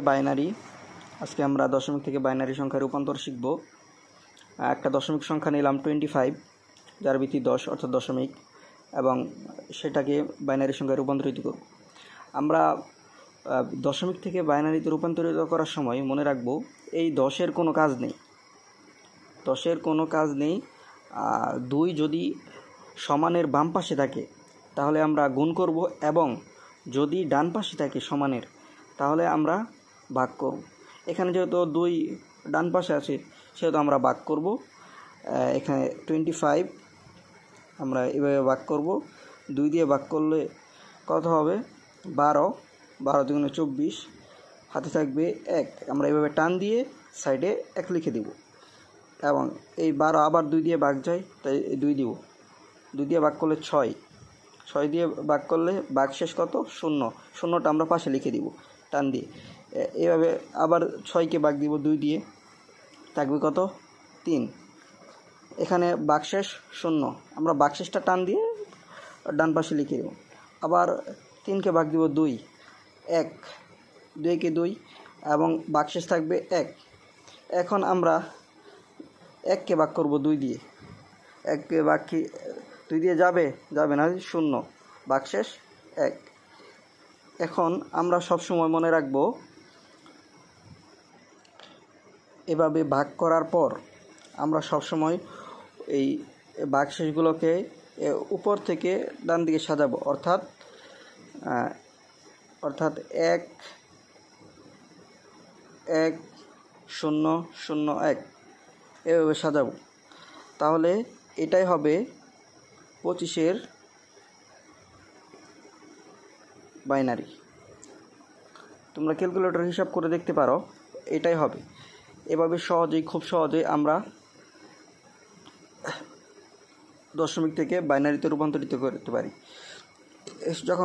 Binary. আজকে আমরা দশমিক থেকে বাইনারি সংখ্যা রূপান্তর শিখব। একটা দশমিক সংখ্যা নিলাম 25, যার ভিত্তি 10 অর্থাৎ দশমিক, এবং সেটাকে বাইনারি সংখ্যায় রূপান্তরিত করব। আমরা দশমিক থেকে বাইনারিতে রূপান্তরিত করার সময় মনে রাখব এই 10-এর কোনো কাজ নেই। 10-এর কোনো কাজ নেই। 2 যদি সমানের বাম পাশে থাকে তাহলে আমরা গুণ করব, এবং যদি ডান পাশে থাকে সমানের তাহলে আমরা ভাগ করব। এখানে যেহেতু 2 ডান পাশে আছে সেহেতু আমরা ভাগ করব। এখানে 25 আমরা এভাবে ভাগ করব। 2 দিয়ে ভাগ করলে কত হবে? 12। 12 দুগুণে 24, হাতে থাকবে 1। আমরা এভাবে টান দিয়ে সাইডে 1 লিখে দেব, এবং এই 12 আবার 2 দিয়ে ভাগ যায়, তাই 2 দিব। 2 দিয়ে ভাগ করলে 6। 6 দিয়ে ভাগ করলে ভাগ শেষ কত? 0। 0টা আমরা পাশে লিখে দিব টান দিয়ে। এভাবে আবার 6কে ভাগ দিব 2 দিয়ে, থাকবে কত? 3। এখানে ভাগশেষ 0, আমরা ভাগশেষটা টান দিয়ে ডান পাশে লিখে দেব। আবার 3কে ভাগ দিব 2, 1, 2কে 2, এবং ভাগশেষ থাকবে 1। এখন আমরা 1কে ভাগ করব 2 দিয়ে। 1কে ভাগ 2 দিয়ে যাবে না, 0, ভাগশেষ 1। এখন আমরা সবসময় মনে রাখব এভাবে ভাগ করার পর আমরা সবসময় এই ভাগশেষগুলোকে উপর থেকে ডান দিকে সাজাবো, অর্থাৎ 1 1 0 0 1 এভাবে সাজাবো। তাহলে এটাই হবে 25-এর বাইনারি। তোমরা ক্যালকুলেটর হিসাব করে দেখতে পারো, এটাই হবে। এভাবে খুব সহজেই আমরা দশমিক থেকে বাইনারিতে রূপান্তরিত করতে পারি। যখন